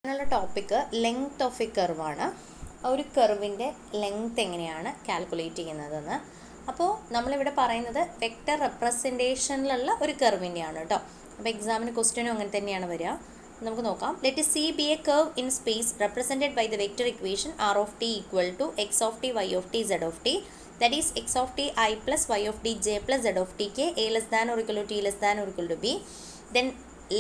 എന്നുള്ള topic length of A കർവാണ്. ഒരു കർവിൻ്റെ length എങ്ങനെയാണ് കാൽക്കുലേറ്റ് ചെയ്യുന്നതെന്ന്. അപ്പോൾ നമ്മളിവിടെ പറയുന്നത് വെക്റ്റർ റെപ്രസെൻറ്റേഷനിലുള്ള ഒരു കർവിൻ്റെയാണ് കേട്ടോ. അപ്പോൾ എക്സാമിന് ക്വസ്റ്റ്യനും അങ്ങനെ തന്നെയാണ് വരിക. നമുക്ക് നോക്കാം. Let c be a curve in space represented by the vector equation r of T equal to x of t y of t z of t. That is x of t I plus y of t j plus z of t k a less than or equal to t less than or equal to b. Then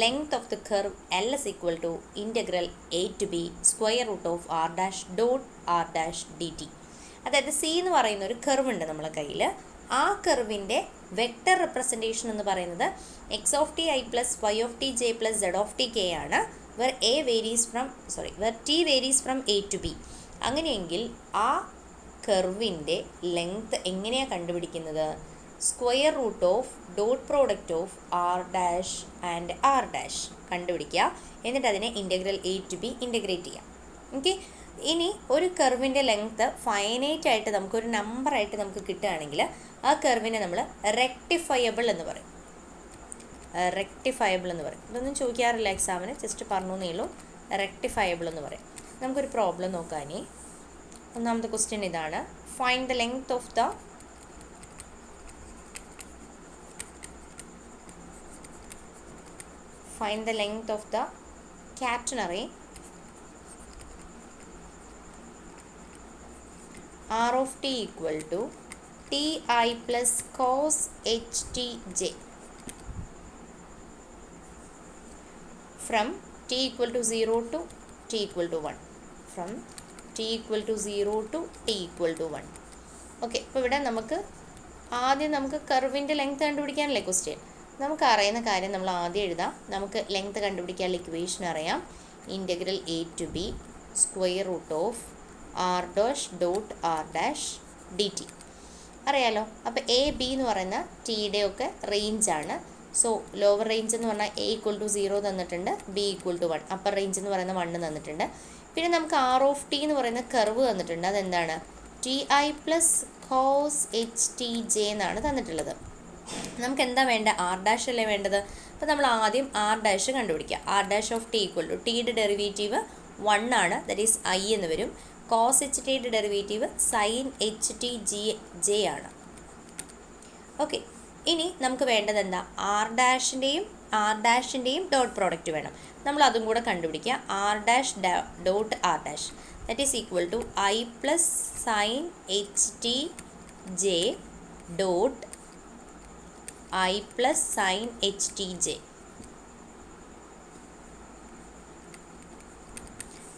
length of the curve L is equal to integral a to b square root of r dash dot r dash dt. അതായത് C എന്ന് പറയുന്ന ഒരു curve ഉണ്ട് നമ്മളെ കയ്യിൽ. ആ കർവിൻ്റെ vector representation എന്ന് പറയുന്നത് X of T I plus Y of T J plus Z of T K ആണ്. Where T varies from A to B. അങ്ങനെയെങ്കിൽ ആ കർവിൻ്റെ ലെങ്ത് എങ്ങനെയാണ് കണ്ടുപിടിക്കുന്നത്? Square root of dot product of R dash and R dash കണ്ടുപിടിക്കുക. എന്നിട്ട് അതിനെ integral A to B integrate ചെയ്യാം. ഓക്കെ. ഇനി ഒരു കർവിൻ്റെ ലെങ്ത്ത് ഫൈനൈറ്റ് ആയിട്ട് നമുക്കൊരു നമ്പറായിട്ട് നമുക്ക് കിട്ടുകയാണെങ്കിൽ ആ കർവിനെ നമ്മൾ റെക്ടിഫയബിൾ എന്ന് പറയും. ഇതൊന്നും ചോദിക്കാറില്ല എക്സാമിന്, ജസ്റ്റ് പറഞ്ഞു എന്നേ ഉള്ളൂ. റെക്ടിഫയബിൾ എന്ന് പറയും. നമുക്കൊരു പ്രോബ്ലം നോക്കാനേ. ഒന്നാമത്തെ ക്വസ്റ്റ്യൻ ഇതാണ്. Find the length of the catenary r of t equal to ti plus cos htj from t equal to 0 to t equal to 1. From t equal to 0 to t equal to 1. Okay. അപ്പോൾ ഇവിടെ ആദ്യം നമുക്ക് കർവിൻ്റെ length കണ്ടുപിടിക്കാനല്ലേ question. നമുക്ക് അറിയുന്ന കാര്യം നമ്മൾ ആദ്യം എഴുതാം. നമുക്ക് ലെങ്ത് കണ്ടുപിടിക്കാനുള്ള ഇക്വേഷൻ അറിയാം. Integral A to b square root of R dash dot R dash d t അറിയാലോ. അപ്പോൾ എ ബി എന്ന് പറയുന്ന ടിയുടെ ഒക്കെ റേഞ്ചാണ്. സോ ലോവർ റേഞ്ച് എന്ന് പറഞ്ഞാൽ എ ഈക്വൽ ടു 0 തന്നിട്ടുണ്ട്, b equal to 1. Upper range എന്ന് പറയുന്ന 1 തന്നിട്ടുണ്ട്. പിന്നെ നമുക്ക് ആർ ഓഫ് ടി എന്ന് പറയുന്ന കർവ് തന്നിട്ടുണ്ട്. അതെന്താണ്? T I plus cos h t j എന്നാണ് തന്നിട്ടുള്ളത്. നമുക്ക് എന്താ വേണ്ട? ആർ ഡാഷ് അല്ലേ വേണ്ടത്. അപ്പോൾ നമ്മൾ ആദ്യം ആർ ഡാഷ് കണ്ടുപിടിക്കുക. R dash of T equal to ടിയുടെ ഡെറിവേറ്റീവ് 1 ആണ്, ദറ്റ് ഈസ് ഐ എന്ന് വരും. കോസ് എച്ച് ടിയുടെ derivative sine h t j ആണ്. ഓക്കെ. ഇനി നമുക്ക് വേണ്ടത് എന്താ? ആർ ഡാഷിൻ്റെയും ഡോട്ട് പ്രോഡക്റ്റ് വേണം. നമ്മൾ അതും കൂടെ കണ്ടുപിടിക്കുക. R dash dot R dash that is equal to i plus sine h t j dot i plus sine h t j.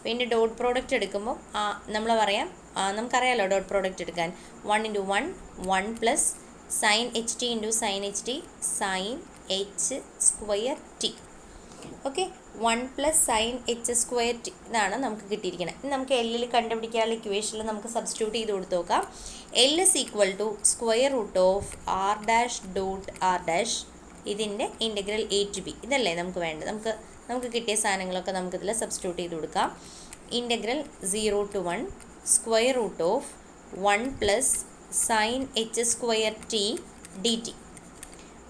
പിന്നെ ഡോട്ട് പ്രോഡക്റ്റ് എടുക്കുമ്പോൾ നമ്മൾ പറയാം, നമുക്കറിയാമല്ലോ ഡോട്ട് പ്രോഡക്റ്റ് എടുക്കാൻ. 1 × 1 1 plus sine h t into sine h t sine H square t. Okay. 1 plus sine H square t ഇതാണ് നമുക്ക് കിട്ടിയിരിക്കുന്നത്. നമുക്ക് എല്ലിൽ കണ്ടുപിടിക്കാനുള്ള ഇക്വേഷനിൽ നമുക്ക് സബ്സ്റ്റിറ്റ്യൂട്ട് ചെയ്ത് കൊടുത്ത് നോക്കാം. L is equal to square root of R dash dot R dash ഇതിൻ്റെ ഇൻ്റഗ്രൽ എ ടു ബി. ഇതല്ലേ നമുക്ക് വേണ്ടത്. നമുക്ക് കിട്ടിയ സാധനങ്ങളൊക്കെ നമുക്കിതിൽ സബ്സ്റ്റിറ്റ്യൂട്ട് ചെയ്ത് കൊടുക്കാം. Integral 0 to 1 square root of 1 plus sine H square T D T.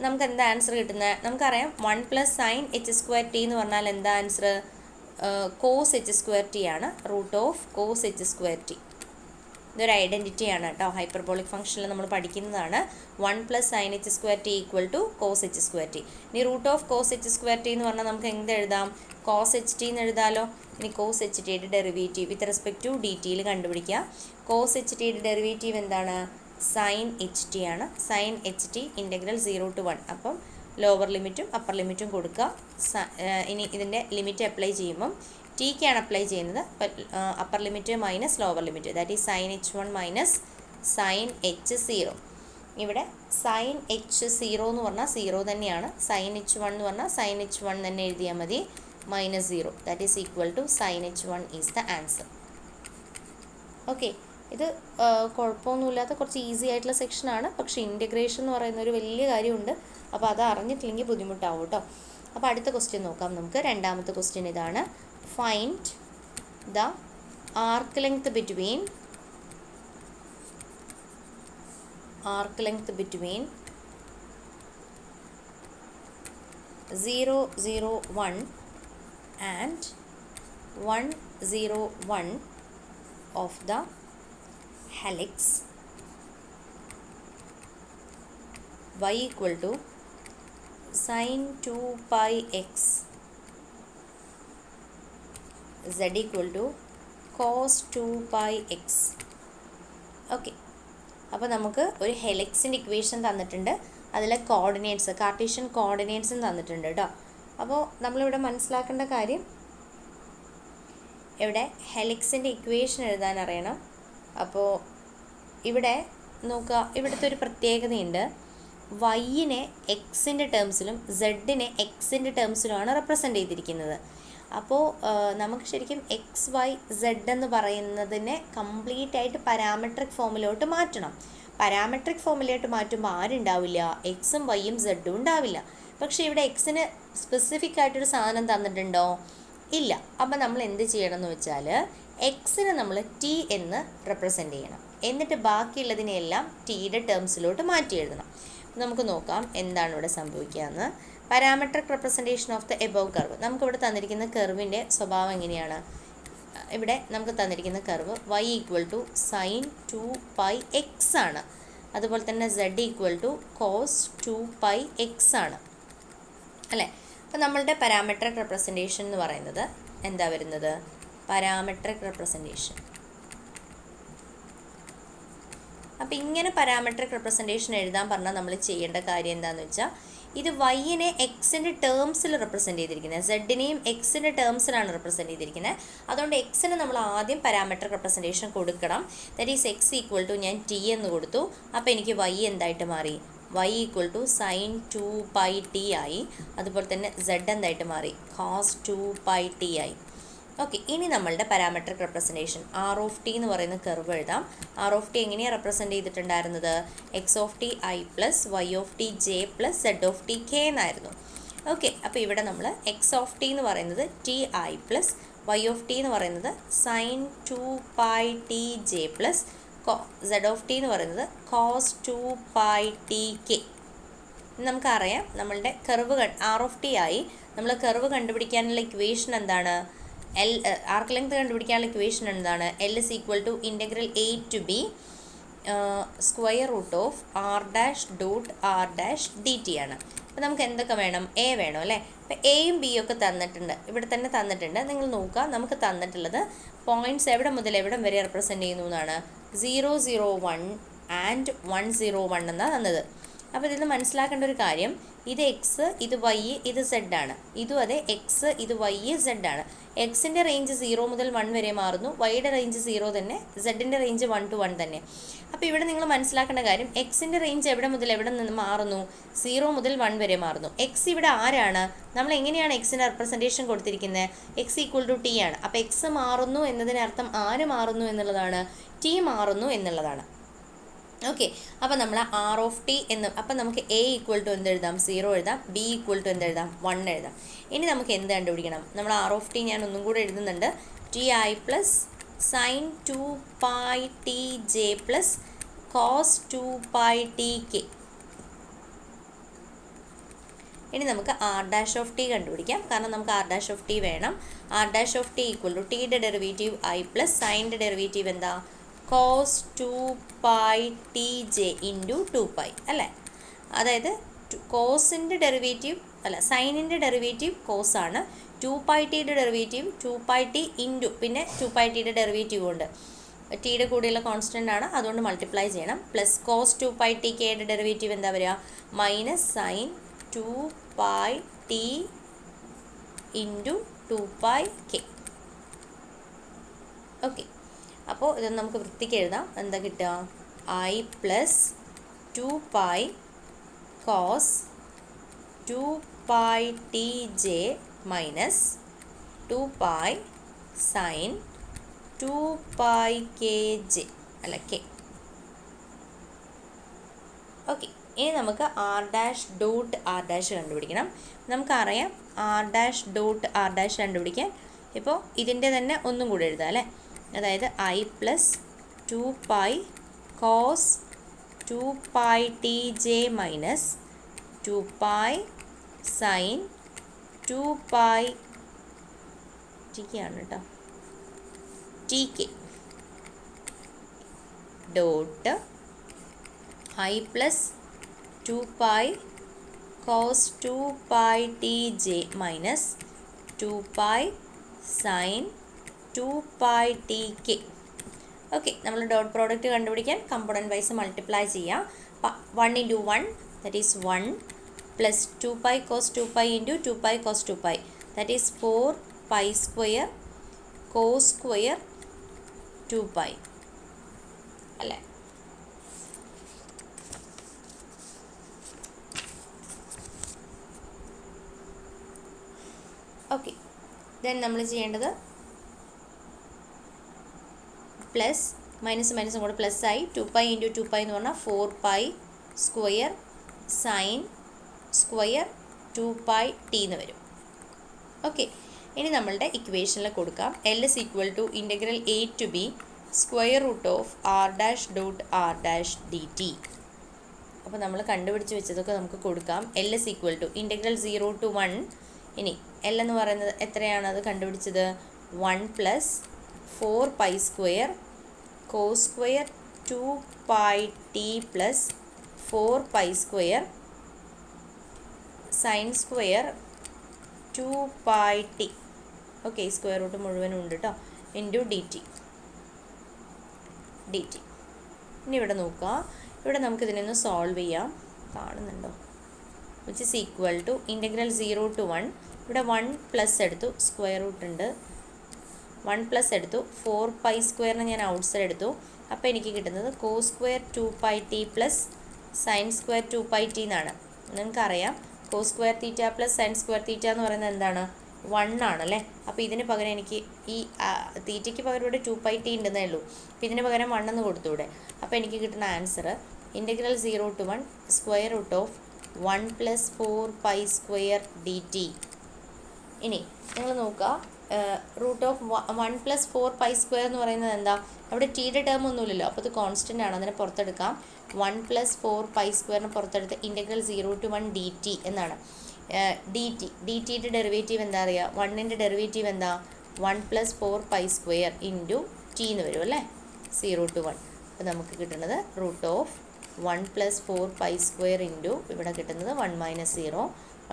നമുക്ക് എന്താ ആൻസർ കിട്ടുന്നത്? നമുക്കറിയാം 1 plus sine H square T എന്ന് പറഞ്ഞാൽ എന്താ answer? Cos H square T ആണ്. Root of cos H square T ഇതൊരു ഐഡൻറ്റിറ്റിയാണ് കേട്ടോ. ഹൈപ്പർബോളിക് ഫംഗ്ഷനിൽ നമ്മൾ പഠിക്കുന്നതാണ്. 1 plus sine H square T equal to cos H square T. ഇനി root of cos H square T എന്ന് പറഞ്ഞാൽ നമുക്ക് എന്ത് എഴുതാം? കോസ് എച്ച് ടി എന്ന് എഴുതാമല്ലോ. ഇനി കോസ് എച്ച് ടിയുടെ derivative with respect to d ടിയിൽ കണ്ടുപിടിക്കുക. കോസ് എച്ച് ടിയുടെ ഡെറിവേറ്റീവ് എന്താണ്? സൈൻ എച്ച് ടി ആണ്. Sine h t integral 0 to 1. അപ്പം ലോവർ ലിമിറ്റും അപ്പർ ലിമിറ്റും കൊടുക്കുക. ഇനി ഇതിൻ്റെ ലിമിറ്റ് അപ്ലൈ ചെയ്യുമ്പം ടിക്കാണ് അപ്ലൈ ചെയ്യുന്നത്. Upper limit minus lower limit, that is sign h 1 minus sign H 0. ഇവിടെ സൈൻ എച്ച് 0 എന്ന് പറഞ്ഞാൽ 0 തന്നെയാണ്. സൈൻ എച്ച് 1 എന്ന് പറഞ്ഞാൽ സൈൻ എച്ച് 1 തന്നെ എഴുതിയാൽ മതി. Minus 0 that is equal to sine h 1 is the answer. Okay. ഇത് കുഴപ്പമൊന്നുമില്ലാത്ത കുറച്ച് ഈസി ആയിട്ടുള്ള സെക്ഷനാണ്. പക്ഷേ ഇൻറ്റഗ്രേഷൻ എന്ന് പറയുന്ന ഒരു വലിയ കാര്യമുണ്ട്. അപ്പോൾ അത് അറിഞ്ഞിട്ടില്ലെങ്കിൽ ബുദ്ധിമുട്ടാവും കേട്ടോ. അപ്പോൾ അടുത്ത ക്വസ്റ്റ്യൻ നോക്കാം നമുക്ക്. രണ്ടാമത്തെ ക്വസ്റ്റ്യൻ ഇതാണ്. Find the arc length between 0, 0, 1 and 101 of the helix y equal to sin 2 pi x z equal to cos 2 pi x. Okay, അപ്പോൾ നമുക്ക് ഒരു ഹെലിക്സിൻ്റെ ഇക്വേഷൻ തന്നിട്ടുണ്ട്, അതിലെ കോർഡിനേറ്റ്സ് കാർട്ടീഷ്യൻ കോർഡിനേറ്റ്സും തന്നിട്ടുണ്ട് കേട്ടോ. അപ്പോൾ നമ്മളിവിടെ മനസ്സിലാക്കേണ്ട കാര്യം, ഇവിടെ ഹെലിക്സിൻ്റെ ഇക്വേഷൻ എഴുതാൻ അറിയണം. അപ്പോൾ ഇവിടെ നോക്കുക, ഇവിടുത്തെ ഒരു പ്രത്യേകതയുണ്ട്, വൈനെ എക്സിൻ്റെ ടേംസിലും സെഡിനെ എക്സിൻ്റെ ടേംസിലുമാണ് റെപ്രസെൻ്റ് ചെയ്തിരിക്കുന്നത്. അപ്പോൾ നമുക്ക് ശരിക്കും എക്സ് വൈ സെഡ് എന്ന് പറയുന്നതിനെ കംപ്ലീറ്റ് ആയിട്ട് പാരാമെട്രിക് ഫോമിലോട്ട് മാറ്റണം. പാരാമെട്രിക് ഫോമിലോട്ട് മാറ്റുമ്പോൾ ആരുണ്ടാവില്ല? എക്സും വൈയും സെഡും ഉണ്ടാവില്ല. പക്ഷേ ഇവിടെ എക്സിന് സ്പെസിഫിക് ആയിട്ടൊരു സാധനം തന്നിട്ടുണ്ടോ? ഇല്ല. അപ്പോൾ നമ്മൾ എന്ത് ചെയ്യണം എന്ന് വെച്ചാൽ, എക്സിനെ നമ്മൾ ടി എന്ന് റെപ്രസെൻ്റ് ചെയ്യണം, എന്നിട്ട് ബാക്കിയുള്ളതിനെല്ലാം ടിയുടെ ടേംസിലോട്ട് മാറ്റി എഴുതണം. നമുക്ക് നോക്കാം എന്താണ് ഇവിടെ സംഭവിക്കുകയെന്ന്. Parametric representation of the above curve. നമുക്കിവിടെ തന്നിരിക്കുന്ന കർവിൻ്റെ സ്വഭാവം എങ്ങനെയാണ്? ഇവിടെ നമുക്ക് തന്നിരിക്കുന്ന curve y equal to sine 2 pi X ആണ്. അതുപോലെ തന്നെ z equal to cos 2 pi X ആണ് അല്ലേ. അപ്പോൾ നമ്മളുടെ പാരാമെട്രിക് റെപ്രസെൻറ്റേഷൻ എന്ന് പറയുന്നത് എന്താ വരുന്നത്? Parametric representation. അപ്പോൾ ഇങ്ങനെ പാരാമെട്രിക് റെപ്രസെൻറ്റേഷൻ എഴുതാൻ പറഞ്ഞാൽ നമ്മൾ ചെയ്യേണ്ട കാര്യം എന്താണെന്ന് വെച്ചാൽ, ഇത് വൈനെ എക്സിൻ്റെ ടേംസിൽ റെപ്രസെൻ്റ് ചെയ്തിരിക്കുന്നത്, സെഡിനെയും എക്സിൻ്റെ ടേംസിലാണ് റെപ്രസെൻ്റ് ചെയ്തിരിക്കുന്നത്. അതുകൊണ്ട് എക്സിന് നമ്മൾ ആദ്യം പാരാമെട്രിക് റെപ്രസെൻറ്റേഷൻ കൊടുക്കണം. That is x equal to ഞാൻ ടി എന്ന് കൊടുത്തു. അപ്പോൾ എനിക്ക് വൈ എന്തായിട്ട് മാറി? y equal to sine 2 pi t ആയി. അതുപോലെ തന്നെ z എന്തായിട്ട് മാറി? കോസ് 2 പൈ ടി ആയി. ഓക്കെ, ഇനി നമ്മളുടെ parametric representation r of t എന്ന് പറയുന്ന കർവ് എഴുതാം. ആർ ഓഫ് ടി എങ്ങനെയാണ് റെപ്രസെൻ്റ് ചെയ്തിട്ടുണ്ടായിരുന്നത്? X of T I plus Y of T J plus Z of T K എന്നായിരുന്നു. ഓക്കെ, അപ്പോൾ ഇവിടെ നമ്മൾ എക്സ് ഓഫ് ടി എന്ന് പറയുന്നത് t I plus Y of t എന്ന് പറയുന്നത് sine 2 pi t J plus Z of t എന്ന് പറയുന്നത് കോസ് 2 പൈ ടി കെ. നമുക്കറിയാം നമ്മളുടെ കർവ് ആർ ഓഫ് ടി ആയി. നമ്മൾ കർവ് കണ്ടുപിടിക്കാനുള്ള ഇക്വേഷൻ എന്താണ്? ആർക്ക് ലെങ്ത് കണ്ടുപിടിക്കാനുള്ള ഇക്വേഷൻ എന്താണ്? L is equal to integral A to b square root of R dash dot R dash d t ആണ്. അപ്പോൾ നമുക്ക് എന്തൊക്കെ വേണം? എ വേണം അല്ലേ. അപ്പോൾ എയും ബിയും ഒക്കെ തന്നിട്ടുണ്ട്, ഇവിടെ തന്നെ തന്നിട്ടുണ്ട്. നിങ്ങൾ നോക്കുക, നമുക്ക് തന്നിട്ടുള്ളത് പോയിൻറ്റ്സ് എവിടെ മുതൽ എവിടം വരെ റെപ്രസെൻ്റ് ചെയ്യുന്നു എന്നാണ്. 0, 0, 1 ആൻഡ് 1, 0, 1 എന്നാണ് തന്നത്. അപ്പോൾ ഇതിൽ മനസ്സിലാക്കേണ്ട ഒരു കാര്യം, ഇത് എക്സ്, ഇത് വൈ, ഇത് സെഡ് ആണ്. ഇതും അതെ, എക്സ്, ഇത് വൈ, സെഡ് ആണ്. എക്സിൻ്റെ റേഞ്ച് 0 മുതൽ 1 വരെ മാറുന്നു, വൈയുടെ റേഞ്ച് 0 തന്നെ, സെഡിൻ്റെ റേഞ്ച് 1 to 1 തന്നെ. അപ്പോൾ ഇവിടെ നിങ്ങൾ മനസ്സിലാക്കേണ്ട കാര്യം, എക്സിൻ്റെ റേഞ്ച് എവിടെ മുതൽ എവിടെ നിന്ന് മാറുന്നു? 0 മുതൽ 1 വരെ മാറുന്നു. എക്സ് ഇവിടെ ആരാണ്? നമ്മൾ എങ്ങനെയാണ് എക്സിൻ്റെ റെപ്രസെൻറ്റേഷൻ കൊടുത്തിരിക്കുന്നത്? എക്സ് ഈക്വൽ ടു ടി ആണ്. അപ്പോൾ എക്സ് മാറുന്നു എന്നതിനർത്ഥം ആര് മാറുന്നു എന്നുള്ളതാണ്? ടി മാറുന്നു എന്നുള്ളതാണ്. ഓക്കെ, അപ്പോൾ നമ്മൾ ആർ ഓഫ് ടി എന്ന്, അപ്പം നമുക്ക് എ ഈക്വൽ ടു എന്തെഴുതാം? 0 എഴുതാം. B equal to എന്തെഴുതാം? 1 എഴുതാം. ഇനി നമുക്ക് എന്ത് കണ്ടുപിടിക്കണം? നമ്മൾ ആർ ഓഫ് ടി ഞാൻ ഒന്നും കൂടെ എഴുതുന്നുണ്ട്. T I plus sine 2 pi t J plus cos 2 pi t k. ഇനി നമുക്ക് ആർ ഡാഷ് ഓഫ് ടി കണ്ടുപിടിക്കാം, കാരണം നമുക്ക് ആർ ഡാഷ് ഓഫ് ടി വേണം. R dash of T equal to ടിയുടെ ഡെറിവേറ്റീവ് ഐ പ്ലസ് സൈൻ്റെ ഡെറിവേറ്റീവ് എന്താ? Cos 2 pi t j into 2 pi അല്ലേ. അതായത് കോസിൻ്റെ ഡെറിവേറ്റീവ് അല്ല, സൈനിൻ്റെ ഡെറിവേറ്റീവ് കോസാണ്. 2 പൈ ടിയുടെ ഡെറിവേറ്റീവ് 2 പൈ ടി ഇൻറ്റു പിന്നെ 2 പൈ ടിയുടെ ഡെറിവേറ്റീവ് ഉണ്ട്, ടിയുടെ കൂടെയുള്ള കോൺസ്റ്റൻ്റ് ആണ്, അതുകൊണ്ട് മൾട്ടിപ്ലൈ ചെയ്യണം. പ്ലസ് കോസ് 2 പൈ ടി കെയുടെ ഡെറിവേറ്റീവ് എന്താ വരിക? Minus sine 2 pi t into 2 pi k. Okay, അപ്പോൾ ഇതൊന്ന് നമുക്ക് വൃത്തിക്ക് എഴുതാം. എന്താ കിട്ടുക? I plus 2 pi cos 2 pi t j minus 2 pi sine 2 pi k j അല്ല കെ. ഓക്കെ, ഇനി നമുക്ക് r dash dot R dash കണ്ടുപിടിക്കണം. നമുക്കറിയാം r dash dot R dash കണ്ടുപിടിക്കാൻ ഇപ്പോൾ ഇതിൻ്റെ തന്നെ ഒന്നും കൂടെ എഴുതാം അല്ലേ. അതായത് i plus 2 pi cos 2 pi t j minus 2 pi sine 2 pi t K ആണ് കേട്ടോ. T k dot i plus 2 pi cos 2 pi tj minus 2 pi sine 2 pi tk. Okay, നമ്മൾ ഡോട്ട് പ്രോഡക്റ്റ് കണ്ടുപിടിക്കാൻ കമ്പോണൻറ്റ് വൈസ് മൾട്ടിപ്ലൈ ചെയ്യാം. 1 into 1 that is 1 plus 2 pi cos 2 pi into 2 pi cos 2 pi that is 4 pi square cos square 2 pi അല്ലേ. Okay, then നമ്മൾ ചെയ്യേണ്ടത് plus minus മൈനസും കൂടെ plus ആയി 2 pi into 2 pi എന്ന് പറഞ്ഞാൽ 4 pi square sine square 2 pi t എന്ന് വരും. Okay, ഇനി നമ്മളുടെ ഇക്വേഷനിൽ കൊടുക്കാം l is equal to integral A to b square root of R dash dot R dash d t. അപ്പോൾ നമ്മൾ കണ്ടുപിടിച്ച് വെച്ചതൊക്കെ നമുക്ക് കൊടുക്കാം. L is equal to integral 0 to 1. ഇനി എൽ എന്ന് പറയുന്നത് എത്രയാണ് അത് കണ്ടുപിടിച്ചത്? 1 plus 4 pi square cos square 2 pi t plus 4 pi square sine square 2 pi t. Okay, square root മുഴുവനും ഉണ്ട് കേട്ടോ. Into d t. ഇനി ഇവിടെ നോക്കുക, ഇവിടെ നമുക്കിതിനൊന്ന് സോൾവ് ചെയ്യാം. കാണുന്നുണ്ടോ? Which is equal to integral 0 to 1. ഇവിടെ 1 പ്ലസ് എടുത്തു, സ്ക്വയർ റൂട്ട് ഉണ്ട്. 1 പ്ലസ് എടുത്തു, 4 പൈ സ്ക്വയറിന് ഞാൻ ഔട്ട് സൈഡ് എടുത്തു. അപ്പോൾ എനിക്ക് കിട്ടുന്നത് cos square 2 pi t plus sine square 2 pi t എന്നാണ്. നിങ്ങൾക്കറിയാം cos square theta plus sine square theta എന്ന് പറയുന്നത് എന്താണ്? 1 ആണല്ലേ. അപ്പോൾ ഇതിന് പകരം എനിക്ക് ഈ തീറ്റയ്ക്ക് പകരം ഇവിടെ 2 പൈ ടി ഉണ്ടെന്നേ ഉള്ളൂ. അപ്പോൾ ഇതിന് പകരം 1 എന്ന് കൊടുത്തൂടെ. അപ്പോൾ എനിക്ക് കിട്ടുന്ന answer integral 0 to 1 square root of 1 plus 4 pi square d t. ഇനി നിങ്ങൾ നോക്കുക, root of 1 plus 4 pi square എന്ന് പറയുന്നത് എന്താ? അവിടെ ടിയുടെ ടേം ഒന്നുമില്ലല്ലോ, അപ്പോൾ ഇത് കോൺസ്റ്റൻ്റ് ആണ്. അതിനെ പുറത്തെടുക്കാം. 1 പ്ലസ് 4 പൈ സ്ക്വയറിന് പുറത്തെടുത്ത് ഇൻ്റഗ്രൽ 0 to 1 ഡി ടി എന്നാണ്. ഡി ടിയുടെ ഡെറിവേറ്റീവ് എന്താ അറിയുക? 1ൻ്റെ ഡെറിവേറ്റീവ് എന്താ? 1 plus 4 pi square into t എന്ന് വരും അല്ലേ, 0 to 1. അപ്പോൾ നമുക്ക് കിട്ടുന്നത് root of 1 plus 4 pi square into ഇവിടെ കിട്ടുന്നത് 1 മൈനസ് 0.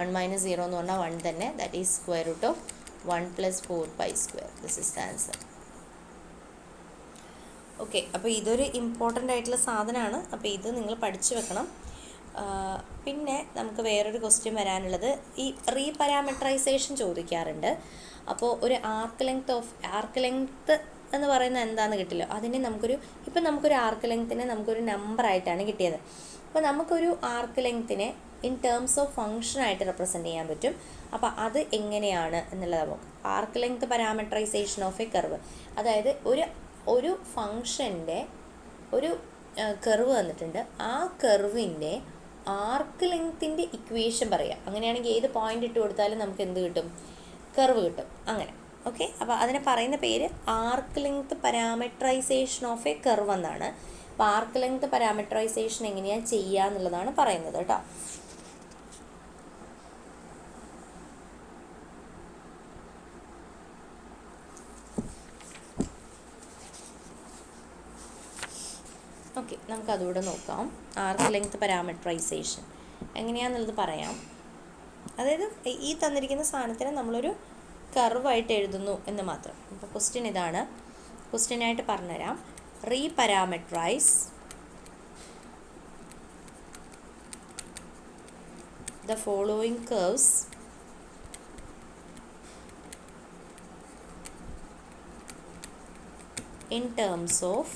1 മൈനസ് 0 എന്ന് പറഞ്ഞാൽ 1 തന്നെ. That is square root of 1 plus 4 pi square. This is the answer. Okay, അപ്പോൾ ഇതൊരു ഇമ്പോർട്ടൻ്റ് ആയിട്ടുള്ള സാധനമാണ്. അപ്പോൾ ഇത് നിങ്ങൾ പഠിച്ചു വെക്കണം. പിന്നെ നമുക്ക് വേറൊരു ക്വസ്റ്റ്യൻ വരാനുള്ളത്, ഈ റീപാരാമെട്രൈസേഷൻ ചോദിക്കാറുണ്ട്. അപ്പോൾ ഒരു ആർക്ക് ലെങ്ത് എന്ന് പറയുന്നത് എന്താണെന്ന് കിട്ടില്ല. അതിനെ നമുക്കൊരു ആർക്ക് ലെങ്ത്തിനെ നമുക്കൊരു നമ്പറായിട്ടാണ് കിട്ടിയത്. അപ്പോൾ നമുക്കൊരു ആർക്ക് ലെങ്ത്തിനെ ഇൻ ടേംസ് ഓഫ് ഫങ്ഷനായിട്ട് റെപ്രസെൻ്റ് ചെയ്യാൻ പറ്റും. അപ്പോൾ അത് എങ്ങനെയാണ് എന്നുള്ളത് നമുക്ക് arc length parametrisation of a curve. അതായത് ഒരു ഫങ്ഷൻ്റെ ഒരു കർവ് വന്നിട്ടുണ്ട്. ആ കർവിൻ്റെ ആർക്ക് ലെങ്ത്തിൻ്റെ ഇക്വേഷൻ പറയുക. അങ്ങനെയാണെങ്കിൽ ഏത് പോയിൻ്റ് ഇട്ട് കൊടുത്താലും നമുക്ക് എന്ത് കിട്ടും? കർവ് കിട്ടും. അങ്ങനെ. ഓക്കെ, അപ്പോൾ അതിനെ പറയുന്ന പേര് arc length parametrisation of a curve എന്നാണ്. അപ്പോൾ ആർക്ക് ലെങ്ത് പാരാമെട്രൈസേഷൻ എങ്ങനെയാണ് ചെയ്യുക എന്നുള്ളതാണ് പറയുന്നത് കേട്ടോ. ഓക്കെ, നമുക്കതുകൂടെ നോക്കാം. ആർക്ക് ലെങ്ത് പാരാമെട്രൈസേഷൻ എങ്ങനെയാണെന്നുള്ളത് പറയാം. അതായത് ഈ തന്നിരിക്കുന്ന സാധനത്തിന് നമ്മളൊരു കർവായിട്ട് എഴുതുന്നു എന്ന് മാത്രം. അപ്പോൾ ക്വസ്റ്റ്യൻ ഇതാണ്. ക്വസ്റ്റ്യനായിട്ട് പറഞ്ഞുതരാം. Reparametrise the following curves in terms of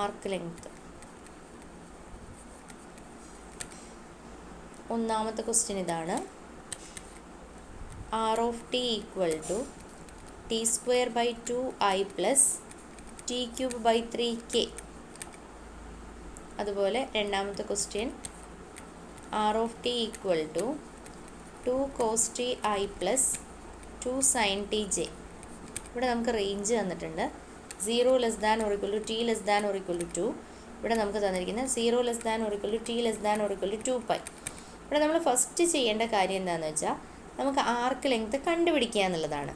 arc length. ഒന്നാമത്തെ ക്വസ്റ്റ്യൻ ഇതാണ്. R of T equal to T square by 2i plus t cube by 3k. അതുപോലെ രണ്ടാമത്തെ question r of T equal to 2 cos t i plus 2 sin t j. ഇവിടെ നമുക്ക് range തന്നിട്ടുണ്ട്. 0 less than or equal to T less than or equal to 2. ഇവിടെ നമുക്ക് തന്നിരിക്കുന്നത് 0 less than or equal to T less than or equal to 2π. ഇവിടെ നമ്മൾ first ചെയ്യേണ്ട കാര്യം എന്താണെന്ന് വെച്ചാൽ നമുക്ക് ആർക്ക് ലെങ്ത് കണ്ടുപിടിക്കുക എന്നുള്ളതാണ്.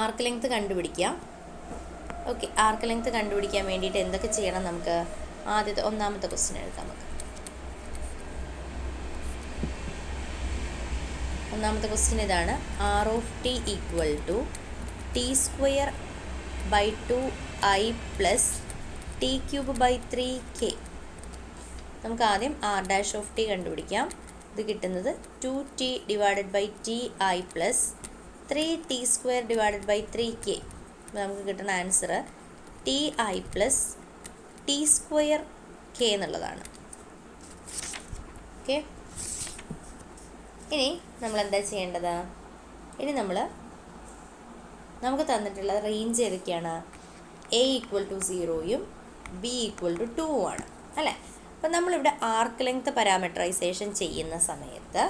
ആർക്ക് ലെങ്ത് കണ്ടുപിടിക്കുക. ഓക്കെ, ആർക്ക് ലെങ്ത് കണ്ടുപിടിക്കാൻ വേണ്ടിയിട്ട് എന്തൊക്കെ ചെയ്യണം? നമുക്ക് ഒന്നാമത്തെ ക്വസ്റ്റ്യൻ എഴുതാം. ഒന്നാമത്തെ ക്വസ്റ്റ്യൻ ഇതാണ്. R of T equal to T square by 2i plus t cube by 3k. നമുക്ക് ആദ്യം ആർ ഡാഷ് ഓഫ് ടി കണ്ടുപിടിക്കാം. ഇത് കിട്ടുന്നത് 2t divided by T I plus 3t square divided by 3k. നമുക്ക് കിട്ടുന്ന answer T I plus T square K എന്നുള്ളതാണ്. Okay, ഇനി നമ്മൾ എന്താ ചെയ്യേണ്ടത്? ഇനി നമുക്ക് തന്നിട്ടുള്ള റേഞ്ച് ഏതൊക്കെയാണ്? എ ഈക്വൽ ടു 0യും ബി ഈക്വൽ ടു 2 ആണ് അല്ലേ? അപ്പം നമ്മളിവിടെ ആർക്ക് ലെങ്ത് പാരാമെട്രൈസേഷൻ ചെയ്യുന്ന സമയത്ത്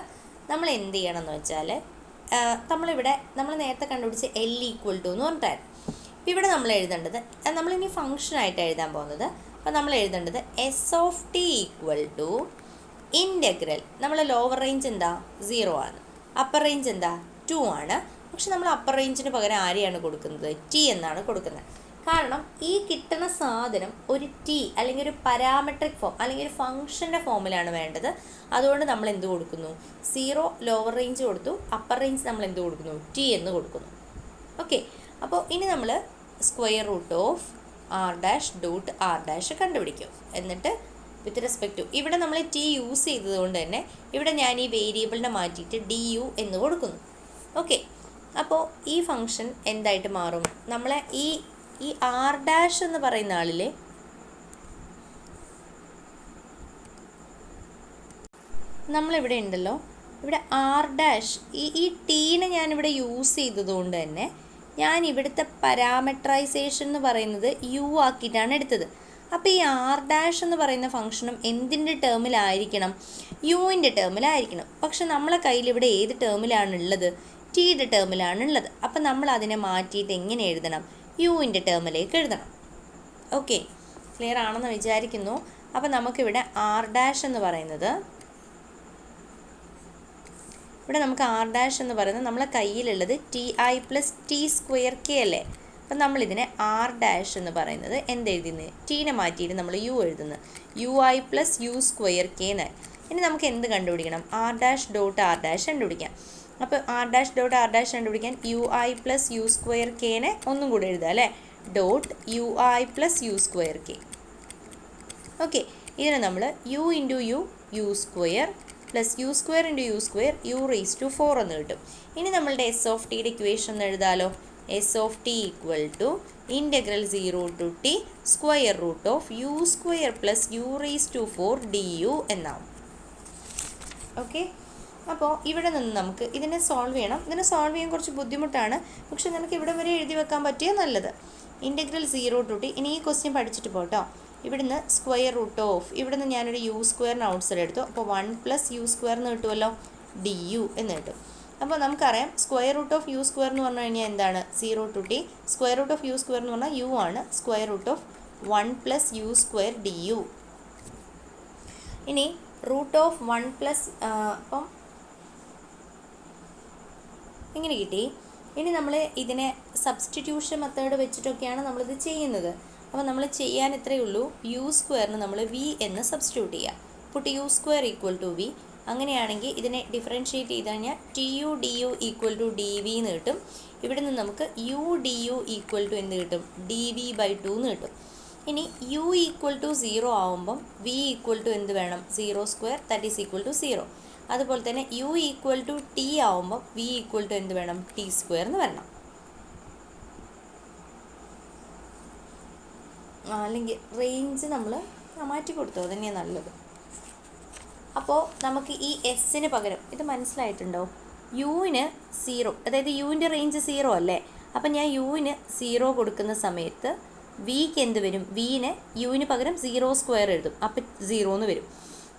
നമ്മൾ എന്ത് ചെയ്യണം എന്ന് വെച്ചാൽ, നമ്മൾ നേരത്തെ കണ്ടുപിടിച്ച് എൽ ഈക്വൽ ടു എന്ന് പറഞ്ഞിട്ടായിരുന്നു. അപ്പോൾ ഇവിടെ നമ്മൾ എഴുതേണ്ടത്, നമ്മളിനി ഫംഗ്ഷനായിട്ട് എഴുതാൻ പോകുന്നത്. അപ്പോൾ നമ്മൾ എഴുതേണ്ടത് s of T equal to integral. നമ്മൾ ലോവർ റേഞ്ച് എന്താ? 0 ആണ്. അപ്പർ റേഞ്ച് എന്താ? 2 ആണ്. പക്ഷെ നമ്മൾ അപ്പർ റേഞ്ചിന് പകരം ആരെയാണ് കൊടുക്കുന്നത്? ടി എന്നാണ് കൊടുക്കുന്നത്. കാരണം ഈ കിട്ടുന്ന സാധനം ഒരു ടി അല്ലെങ്കിൽ ഒരു പാരാമെട്രിക് ഫോം അല്ലെങ്കിൽ ഒരു ഫംഗ്ഷൻ്റെ ഫോമിലാണ് വേണ്ടത്. അതുകൊണ്ട് നമ്മൾ എന്ത് കൊടുക്കുന്നു? 0 ലോവർ റേഞ്ച് കൊടുത്തു, അപ്പർ റേഞ്ച് നമ്മൾ എന്ത് കൊടുക്കുന്നു? ടി എന്ന് കൊടുക്കുന്നു. ഓക്കെ, അപ്പോൾ ഇനി നമ്മൾ square root of R dash dot R dash കണ്ടുപിടിക്കും. എന്നിട്ട് വിത്ത് റെസ്പെക്ട് ടു ഇവിടെ നമ്മൾ ടി യൂസ് ചെയ്തതുകൊണ്ട് തന്നെ ഇവിടെ ഞാൻ ഈ വേരിയബിളിനെ മാറ്റിയിട്ട് ഡി യു എന്ന് കൊടുക്കുന്നു. ഓക്കെ, അപ്പോൾ ഈ ഫംഗ്ഷൻ എന്തായിട്ട് മാറും? നമ്മളെ ഈ ആർ ഡാഷ് എന്ന് പറയുന്ന ആളിലെ നമ്മളിവിടെ ഉണ്ടല്ലോ, ഇവിടെ ആർ ഡാഷ് ഈ ടീനെ ഞാനിവിടെ യൂസ് ചെയ്തതുകൊണ്ട് തന്നെ ഞാൻ ഇവിടുത്തെ പാരാമെട്രൈസേഷൻ എന്ന് പറയുന്നത് യു ആക്കിയിട്ടാണ് എടുത്തത്. അപ്പോൾ ഈ ആർ ഡാഷ് എന്ന് പറയുന്ന ഫംഗ്ഷനും എന്തിൻ്റെ ടേമിലായിരിക്കണം? യുവിൻ്റെ ടേമിലായിരിക്കണം. പക്ഷെ നമ്മളെ കയ്യിൽ ഇവിടെ ഏത് ടേമിലാണുള്ളത്? ടിയുടെ ടേമിലാണുള്ളത്. അപ്പം നമ്മൾ അതിനെ മാറ്റിയിട്ട് എങ്ങനെ എഴുതണം? യുവിൻ്റെ ടേമിലേക്ക് എഴുതണം. ഓക്കെ, ക്ലിയർ ആണെന്ന് വിചാരിക്കുന്നു. അപ്പം നമുക്കിവിടെ ആർ ഡാഷ് എന്ന് പറയുന്നത്, ഇവിടെ നമുക്ക് ആർ ഡാഷ് എന്ന് പറയുന്നത് നമ്മളെ കയ്യിലുള്ളത് T I plus T square K അല്ലേ? അപ്പം നമ്മളിതിനെ ആർ ഡാഷ് എന്ന് പറയുന്നത് എന്തെഴുതുന്നത്? ടീനെ മാറ്റിയിട്ട് നമ്മൾ യു എഴുതുന്നത് U I plus U square K എന്നായി. ഇനി നമുക്ക് എന്ത് കണ്ടുപിടിക്കണം? R dash dot R dash കണ്ടുപിടിക്കാം. അപ്പോൾ R dash dot R dash കണ്ടുപിടിക്കാൻ U I plus U square കെനെ ഒന്നും കൂടെ എഴുതുക അല്ലേ? Dot U I plus U square K. Okay, ഇതിനെ നമ്മൾ U into U square plus U square into U square U raise to 4 എന്ന് കിട്ടും. ഇനി നമ്മളുടെ എസ് ഓഫ് ടിയുടെ ഇക്വേഷൻ എന്ന് എഴുതാലോ. S of T equal to integral 0 to T square root of U square plus U raise to 4 D U എന്നാവും. Okay, അപ്പോൾ ഇവിടെ നിന്ന് നമുക്ക് ഇതിനെ സോൾവ് ചെയ്യണം. ഇതിനെ സോൾവ് ചെയ്യാൻ കുറച്ച് ബുദ്ധിമുട്ടാണ്, പക്ഷെ നിനക്ക് ഇവിടെ വരെ എഴുതി വെക്കാൻ പറ്റിയ നല്ലത്. Integral 0 to t. ഇനി ഈ ക്വസ്റ്റ്യൻ പഠിച്ചിട്ട് പോട്ടോ. ഇവിടുന്ന് സ്ക്വയർ റൂട്ട് ഓഫ്, ഇവിടുന്ന് ഞാനൊരു യു സ്ക്വയറിന് ഔട്ട്സൈഡ് എടുത്തു. അപ്പോൾ 1 പ്ലസ് യു സ്ക്വയർ എന്ന് കിട്ടുമല്ലോ, ഡി യു എന്ന് കിട്ടും. അപ്പോൾ നമുക്കറിയാം square root of U square എന്ന് പറഞ്ഞു കഴിഞ്ഞാൽ എന്താണ്? 0 to T. Square root of U square എന്ന് പറഞ്ഞാൽ യു ആണ്. Square root of 1 plus U square d u. ഇനി റൂട്ട് ഓഫ് 1 പ്ലസ്, അപ്പം ഇങ്ങനെ കിട്ടി. ഇനി നമ്മൾ ഇതിനെ സബ്സ്റ്റിറ്റ്യൂഷൻ മെത്തേഡ് വെച്ചിട്ടൊക്കെയാണ് നമ്മളിത് ചെയ്യുന്നത്. അപ്പോൾ നമ്മൾ ചെയ്യാൻ ഇത്രയേ ഉള്ളൂ. യു സ്ക്വയറിന് നമ്മൾ വി എന്ന് സബ്സ്റ്റിറ്റ്യൂട്ട് ചെയ്യുക. Put u square equal to v. അങ്ങനെയാണെങ്കിൽ ഇതിനെ ഡിഫറൻഷ്യേറ്റ് ചെയ്ത് കഴിഞ്ഞാൽ t u d u equal to d v എന്ന് കിട്ടും. ഇവിടെ നിന്ന് നമുക്ക് u d u equal to എന്ത് കിട്ടും? ഡി വി ബൈ 2 എന്ന് കിട്ടും. ഇനി യു ഈക്വൽ ടു 0 ആവുമ്പം വി ഈക്വൽ ടു എന്ത് വേണം? 0 square that is equal to 0. അതുപോലെ തന്നെ യു ഈക്വൽ ടു ടി ആവുമ്പം വി ഈക്വൽ ടു എന്ത് വേണം? ടി സ്ക്വയർ എന്ന് വരണം. അല്ലെങ്കിൽ റേഞ്ച് നമ്മൾ മാറ്റി കൊടുത്തു, അതുതന്നെയാണ് നല്ലത്. അപ്പോൾ നമുക്ക് ഈ എസ്സിന് പകരം ഇത് മനസ്സിലായിട്ടുണ്ടോ? യുവിന് 0, അതായത് യുവിൻ്റെ റേഞ്ച് 0 അല്ലേ? അപ്പം ഞാൻ യുവിന് 0 കൊടുക്കുന്ന സമയത്ത് വിക്ക് എന്ത് വരും? യുവിന് പകരം 0 സ്ക്വയർ എഴുതും, അപ്പം 0 എന്ന് വരും.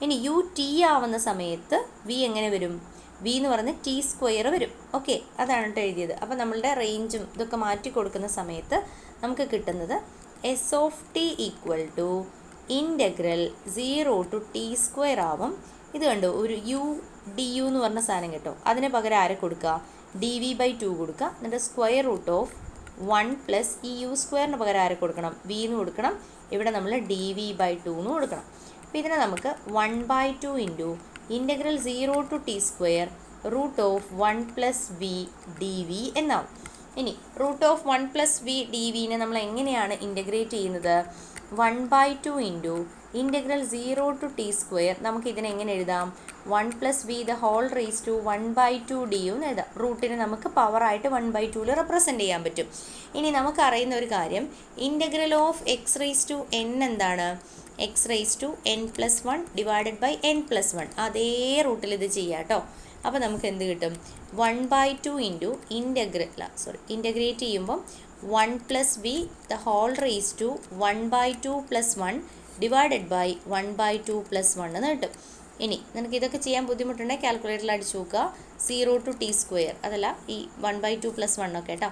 ഇനി യു ടി ആവുന്ന സമയത്ത് വി എങ്ങനെ വരും? വി എന്ന് പറഞ്ഞ് ടി സ്ക്വയർ വരും. ഓക്കെ, അതാണ് കേട്ടോ എഴുതിയത്. അപ്പോൾ നമ്മളുടെ റേഞ്ചും ഇതൊക്കെ മാറ്റി കൊടുക്കുന്ന സമയത്ത് നമുക്ക് കിട്ടുന്നത് s of T equal to integral 0 to T square ആവും. ഇത് കണ്ടോ, ഒരു യു ഡി യു എന്ന് പറഞ്ഞ സാധനം കിട്ടും. അതിന് പകരം ആരെ കൊടുക്കുക? ഡി വി ബൈ 2 കൊടുക്കുക. എന്നിട്ട് സ്ക്വയർ റൂട്ട് ഓഫ് 1 പ്ലസ് ഈ യു സ്ക്വയറിന് പകരം ആരെ കൊടുക്കണം? വി എന്ന് കൊടുക്കണം. ഇവിടെ നമ്മൾ ഡി വി ബൈ 2 എന്ന് കൊടുക്കണം. അപ്പോൾ ഇതിനെ നമുക്ക് 1/2 into integral 0 to T square root of 1 plus v d v എന്നാവും. ഇനി root of 1 plus v d വിനെ നമ്മൾ എങ്ങനെയാണ് ഇൻ്റഗ്രേറ്റ് ചെയ്യുന്നത്? 1/2 into integral 0 to T square. നമുക്ക് ഇതിനെ എങ്ങനെ എഴുതാം? 1 plus V the whole raise to 1/2 d u എന്ന് എഴുതാം. റൂട്ടിനെ നമുക്ക് പവറായിട്ട് 1/2 റെപ്രസെൻറ്റ് ചെയ്യാൻ പറ്റും. ഇനി നമുക്കറിയുന്ന ഒരു കാര്യം, integral of X raise to N എന്താണ്? X raise to N plus 1 divided by N plus 1. അതേ റൂട്ടിൽ ഇത് ചെയ്യാം കേട്ടോ. അപ്പോൾ നമുക്ക് എന്ത് കിട്ടും? 1/2 ഇൻറ്റു ഇൻ്റഗ്രേറ്റ് ചെയ്യുമ്പം 1 plus V the whole raise to 1/2 plus 1 divided by 1/2 plus 1 എന്ന് കിട്ടും. ഇനി നിനക്ക് ഇതൊക്കെ ചെയ്യാൻ ബുദ്ധിമുട്ടുണ്ടെങ്കിൽ കാൽക്കുലേറ്ററിൽ അടിച്ചു നോക്കുക. 0 ടു ടി സ്ക്വയർ, അതല്ല ഈ 1/2 പ്ലസ് 1 ഒക്കെ കേട്ടോ.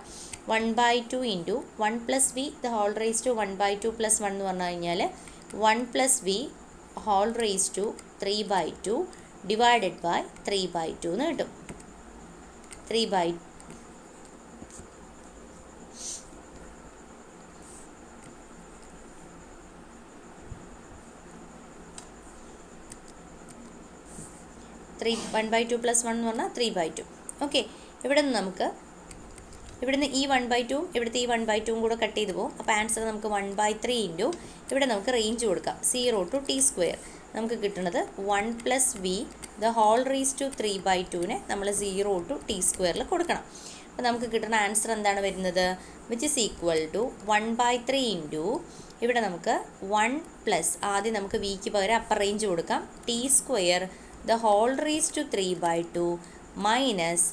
1/2 into 1 plus V the whole raise to 1/2 plus 1 എന്ന് പറഞ്ഞു കഴിഞ്ഞാൽ 1 plus v whole raise to 3/2 divided by 3/2 എന്ന് കിട്ടും. 3/2 1/2 പ്ലസ് 1 എന്ന് പറഞ്ഞാൽ 3/2. ഓക്കെ, ഇവിടെ നിന്ന് നമുക്ക് ഇവിടുന്ന് ഈ 1/2 ഇവിടുത്തെ ഈ 1/2 കൂടെ കട്ട് ചെയ്ത് പോകും. അപ്പോൾ ആൻസർ നമുക്ക് 1/3 ഇൻറ്റു ഇവിടെ നമുക്ക് റേഞ്ച് കൊടുക്കാം 0 ടു ടി സ്ക്വയർ. നമുക്ക് കിട്ടുന്നത് 1 plus V the whole raise to 3/2നെ നമ്മൾ 0 ടു ടി സ്ക്വയറിൽ കൊടുക്കണം. അപ്പോൾ നമുക്ക് കിട്ടുന്ന ആൻസർ എന്താണ് വരുന്നത്? Which is equal to 1/3 into ഇവിടെ നമുക്ക് 1 പ്ലസ് ആദ്യം നമുക്ക് വിക്ക് പകരം അപ്പർ റേഞ്ച് കൊടുക്കാം t square the whole raise to 3/2 minus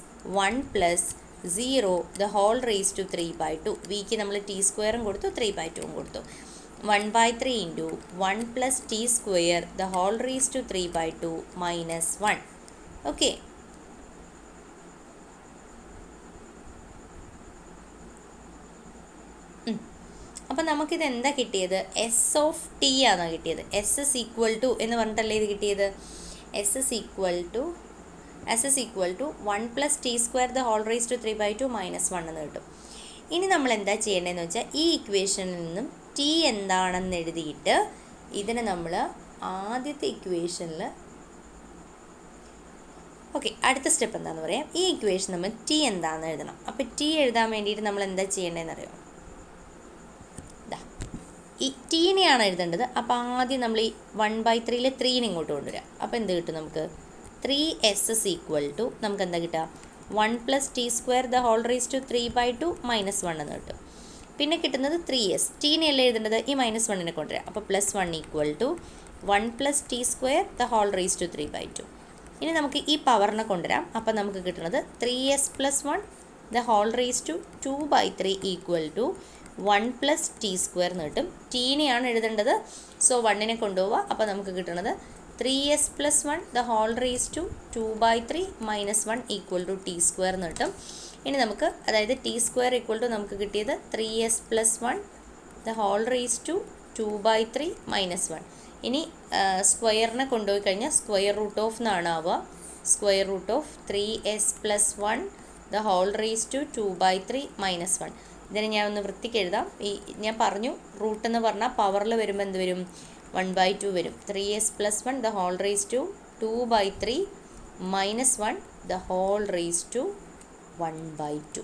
1 plus 0 the whole raise to 3/2. വിക്ക് നമ്മൾ ടി സ്ക്വയറും കൊടുത്തു 3/2 കൊടുത്തു. 1/3 into 1 plus T square the whole raise to 3/2 minus 1. Okay, അപ്പം നമുക്കിത് എന്താ കിട്ടിയത്? എസ് ഓഫ് ടി ആണോ കിട്ടിയത്? എസ് ഇസ് ഈക്വൽ ടു എന്ന് പറഞ്ഞിട്ടല്ലേ ഇത് കിട്ടിയത്? S is equal to 1 plus T square the whole raise to 3/2 minus 1 എന്ന് കിട്ടും. ഇനി നമ്മൾ എന്താ ചെയ്യേണ്ടതെന്ന് വെച്ചാൽ ഈ ഇക്വേഷനിൽ നിന്നും ടി എന്താണെന്ന് എഴുതിയിട്ട് ഇതിനെ നമ്മൾ ആദ്യത്തെ ഇക്വേഷനിൽ അടുത്ത സ്റ്റെപ്പ് എന്താണെന്ന് പറയാം. ഈ ഇക്വേഷൻ നമ്മൾ ടി എന്താണെന്ന് എഴുതണം. അപ്പോൾ ടി എഴുതാൻ വേണ്ടിയിട്ട് നമ്മൾ എന്താ ചെയ്യേണ്ടതെന്ന് അറിയാം. ഈ ടീനെയാണ് എഴുതേണ്ടത്. അപ്പോൾ ആദ്യം നമ്മൾ ഈ 1/3 3നെ ഇങ്ങോട്ട് കൊണ്ടുവരിക. അപ്പോൾ എന്ത് കിട്ടും? നമുക്ക് 3s ഇസ് ഈക്വൽ ടു നമുക്ക് എന്താ കിട്ടുക? 1 plus T square the whole raise to 3/2 minus 1 എന്ന് കിട്ടും. പിന്നെ കിട്ടുന്നത് 3s. ടീനെ അല്ലേ എഴുതേണ്ടത്? ഈ മൈനസ് 1നെ കൊണ്ടുവരിക. അപ്പോൾ plus 1 equal to 1 plus T square the whole raise to 3/2. ഇനി നമുക്ക് ഈ പവറിനെ കൊണ്ടുവരാം. അപ്പോൾ നമുക്ക് കിട്ടുന്നത് 3s plus 1 the whole raise to 2/3 equal to 1 plus T square എന്ന് കിട്ടും. ടീനെയാണ് എഴുതേണ്ടത്. സോ 1നെ കൊണ്ടുപോവുക. അപ്പോൾ നമുക്ക് കിട്ടുന്നത് 3s plus 1 the whole raise to 2/3 minus 1 equal to T square എന്ന് കിട്ടും. ഇനി നമുക്ക് അതായത് ടി സ്ക്വയർ ഈക്വൽ ടു നമുക്ക് കിട്ടിയത് 3s plus 1 the whole raise to 2/3 minus 1. ഇനി സ്ക്വയറിനെ കൊണ്ടുപോയി കഴിഞ്ഞാൽ സ്ക്വയർ റൂട്ട് ഓഫ് എന്നാണ് ആവുക. Square root of 3s plus 1 the whole raise to 2/3 minus 1. ഇതിനെ ഞാൻ ഒന്ന് വൃത്തിക്ക് എഴുതാം. ഞാൻ പറഞ്ഞു റൂട്ട് എന്ന് പറഞ്ഞാൽ പവറിൽ വരുമ്പോൾ എന്ത് വരും? 1/2 വരും. 3s plus 1 the whole raise to 2/3 minus 1 the whole raise to 1/2.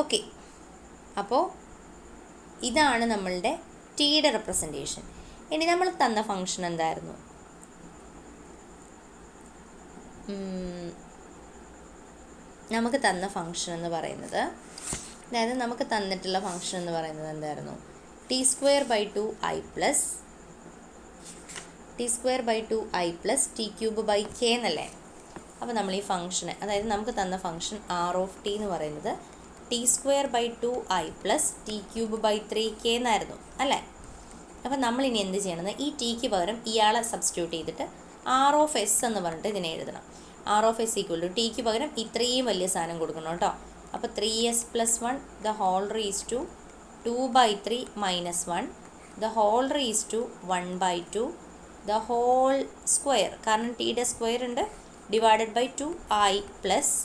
Okay, അപ്പോൾ ഇതാണ് നമ്മളുടെ ടിയുടെ റെപ്രസെൻറ്റേഷൻ. ഇനി നമ്മൾ തന്ന ഫംഗ്ഷൻ എന്തായിരുന്നു? നമുക്ക് തന്ന ഫംഗ്ഷൻ എന്ന് പറയുന്നത്, അതായത് നമുക്ക് തന്നിട്ടുള്ള ഫംഗ്ഷൻ എന്ന് പറയുന്നത് എന്തായിരുന്നു? T square by 2i plus t cube by k എന്നല്ലേ? അപ്പോൾ നമ്മൾ ഈ ഫംഗ്ഷന്, അതായത് നമുക്ക് തന്ന ഫംഗ്ഷൻ ആർ ഓഫ് ടി എന്ന് പറയുന്നത് t square by 2i plus t cube by 3k എന്നായിരുന്നു അല്ലേ? അപ്പോൾ നമ്മളിനി എന്ത് ചെയ്യണമെന്ന്, ഈ ടിക്ക് പകരം ഇയാളെ സബ്സ്റ്റിറ്റ്യൂട്ട് ചെയ്തിട്ട് ആർ ഓഫ് എസ് എന്ന് പറഞ്ഞിട്ട് ഇതിനെ എഴുതണം. R of s equal to ടിക്ക് പകരം ഇത്രയും വലിയ സാധനം കൊടുക്കണം കേട്ടോ. അപ്പോൾ 3s plus 1 the whole raise to 2/3 minus 1 the whole raise to 1/2 the whole square, കാരണം ടിയുടെ സ്ക്വയർ ഉണ്ട്, divided by 2i plus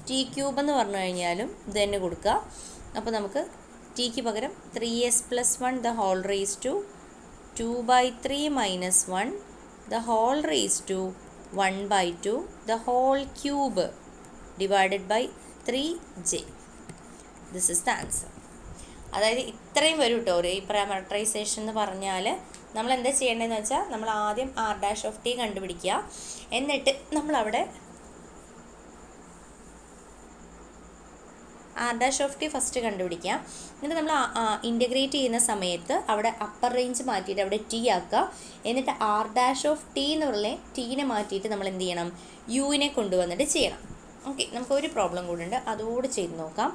t cube എന്ന് പറഞ്ഞു കഴിഞ്ഞാലും ഇത് തന്നെ കൊടുക്കുക. അപ്പോൾ നമുക്ക് ടിക്ക് പകരം 3s plus 1 the whole raise to 2/3 minus 1 the whole raise to 1/2 the whole cube divided by 3j. This is the answer. അതായത് ഇത്രയും വരും കേട്ടോ. ഒരു പാരാമീറ്ററൈസേഷൻ എന്ന് പറഞ്ഞാൽ നമ്മൾ എന്താ ചെയ്യേണ്ടതെന്ന് വെച്ചാൽ നമ്മൾ ആദ്യം r' കണ്ടുപിടിക്കുക. എന്നിട്ട് നമ്മളവിടെ r' ഫസ്റ്റ് കണ്ടുപിടിക്കുക. എന്നിട്ട് നമ്മൾ ഇൻ്റഗ്രേറ്റ് ചെയ്യുന്ന സമയത്ത് അവിടെ അപ്പർ റേഞ്ച് മാറ്റിയിട്ട് അവിടെ ടി ആക്കുക. എന്നിട്ട് r' എന്നുള്ള ടീനെ മാറ്റിയിട്ട് നമ്മൾ എന്ത് ചെയ്യണം, യുവിനെ കൊണ്ടുവന്നിട്ട് ചെയ്യണം. ഓക്കെ, നമുക്ക് ഒരു പ്രോബ്ലം കൂടെ ഉണ്ട്, അതോട് ചെയ്ത് നോക്കാം.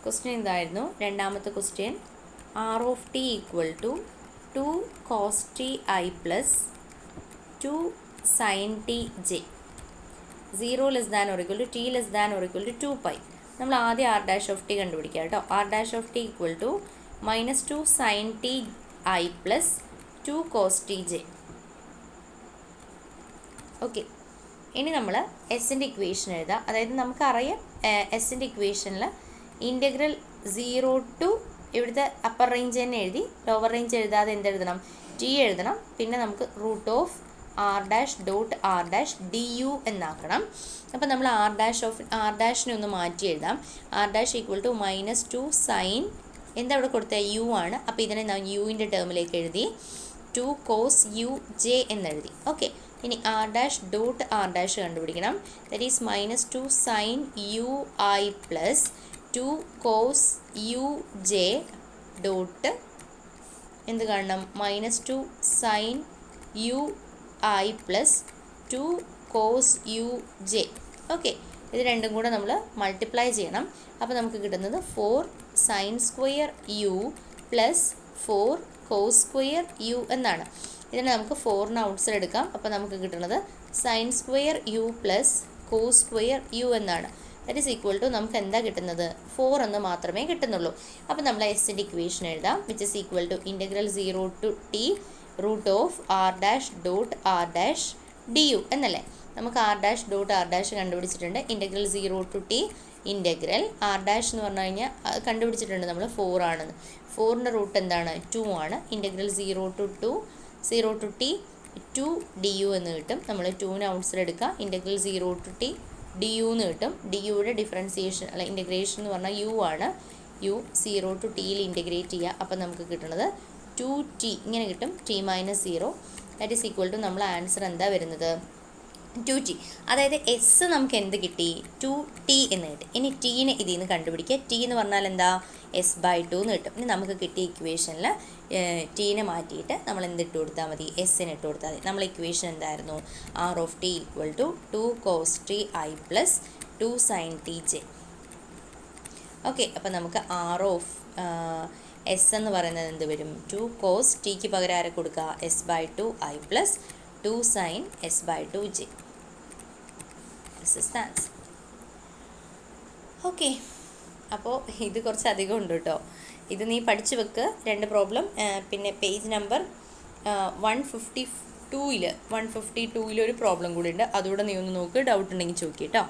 ക്വസ്റ്റ്യൻ എന്തായിരുന്നു? രണ്ടാമത്തെ question, r of t equal to 2 cos t I plus 2 sin t j 0 less than or equal to t less than or equal to 2 pi. നമ്മൾ ആദ്യം r' കണ്ടുപിടിക്കുക കേട്ടോ. r' equal to minus 2 sin t I plus 2 cos t j. Okay, ഇനി നമ്മൾ എസിൻ്റെ equation എഴുതാം. അതായത് നമുക്കറിയാം എസിൻ്റെ ഇക്വേഷനിൽ ഇൻ്റഗ്രൽ 0 to ഇവിടുത്തെ അപ്പർ റേഞ്ച് തന്നെ എഴുതി, ലോവർ റേഞ്ച് എഴുതാതെ എന്തെഴുതണം, ടി എഴുതണം. പിന്നെ നമുക്ക് റൂട്ട് ഓഫ് r' du എന്നാക്കണം. അപ്പോൾ നമ്മൾ r' ഒന്ന് മാറ്റി എഴുതാം. r' equal to minus 2 sine, എന്താ ഇവിടെ കൊടുത്ത യു ആണ്. അപ്പോൾ ഇതിനെ ഞാൻ യുവിൻ്റെ ടേമിലേക്ക് എഴുതി 2 കോസ് യു ജെ എന്നെഴുതി. ഓക്കെ, ഇനി r' കണ്ടുപിടിക്കണം. That is minus 2 sine u I plus 2 cos u j dot എന്ത് കാണണം, minus 2 sine u I plus 2 cos u j. Okay, ഇത് രണ്ടും കൂടെ നമ്മൾ മൾട്ടിപ്ലൈ ചെയ്യണം. അപ്പോൾ നമുക്ക് കിട്ടുന്നത് 4 sine square u plus 4 cos square u എന്നാണ്. ഇതിനെ നമുക്ക് 4 ഔട്ട്സൈഡ് എടുക്കാം. അപ്പോൾ നമുക്ക് കിട്ടുന്നത് sine square u plus cos square u എന്നാണ്. ദറ്റ് ഈസ് ഈക്വൽ ടു നമുക്ക് എന്താ കിട്ടുന്നത്, 4 എന്ന് മാത്രമേ കിട്ടുന്നുള്ളൂ. അപ്പോൾ നമ്മൾ എസിൻ്റെ ഇക്വേഷൻ എഴുതാം, which is equal to integral 0 to t root of r' du എന്നല്ലേ. നമുക്ക് r' കണ്ടുപിടിച്ചിട്ടുണ്ട്. Integral 0 to t integral r' എന്ന് പറഞ്ഞു കഴിഞ്ഞാൽ കണ്ടുപിടിച്ചിട്ടുണ്ട് നമ്മൾ 4 ആണെന്ന്. 4ൻ്റെ റൂട്ട് എന്താണ്, 2 ആണ്. ഇൻ്റഗ്രൽ 0 to t 2 du എന്ന് കിട്ടും. നമ്മൾ 2ന് ഔട്ട്സൈഡ് എടുക്കുക. ഇൻ്റഗ്രൽ 0 to t du എന്ന് കിട്ടും. ഡിയുടെ ഡിഫറൻസിയേഷൻ അല്ല ഇൻ്റഗ്രേഷൻ എന്ന് പറഞ്ഞാൽ യു ആണ്. യു 0 to tയിൽ ഇൻ്റഗ്രേറ്റ് ചെയ്യുക. അപ്പോൾ നമുക്ക് കിട്ടുന്നത് 2t ഇങ്ങനെ കിട്ടും, t minus 0. That is equal to നമ്മൾ ആൻസർ എന്താ വരുന്നത്, 2t. അതായത് എസ് നമുക്ക് എന്ത് കിട്ടി, 2t എന്ന് കിട്ടി. ഇനി ടീനെ ഇതിൽ നിന്ന് കണ്ടുപിടിക്കുക. ടി എന്ന് പറഞ്ഞാൽ എന്താ, s/2 എന്ന് കിട്ടും. ഇനി നമുക്ക് കിട്ടിയ ഇക്വേഷനിൽ ടീനെ മാറ്റിയിട്ട് നമ്മൾ എന്തിട്ട് കൊടുത്താൽ മതി, എസ്സിന് ഇട്ട് കൊടുത്താൽ മതി. നമ്മൾ ഇക്വേഷൻ എന്തായിരുന്നു, r of t equal to 2 cos t I plus 2 sin t j. Okay, അപ്പോൾ നമുക്ക് r of എസ് എന്ന് പറയുന്നത് എന്ത് വരും, 2 കോസ് ടിക്ക് പകരം ആരെ കൊടുക്കുക, s/2 I plus 2 sin s/2 j. This is the answer. Okay, അപ്പോൾ ഇത് കുറച്ച് അധികം ഉണ്ട് കേട്ടോ. ഇത് നീ പഠിച്ചു വെക്ക്, 2 പ്രോബ്ലം. പിന്നെ പേജ് നമ്പർ 152 ഒരു പ്രോബ്ലം കൂടി ഉണ്ട്, അതുകൂടെ നീ ഒന്ന് നോക്ക്. ഡൗട്ട് ഉണ്ടെങ്കിൽ ചോദിക്കുക കേട്ടോ.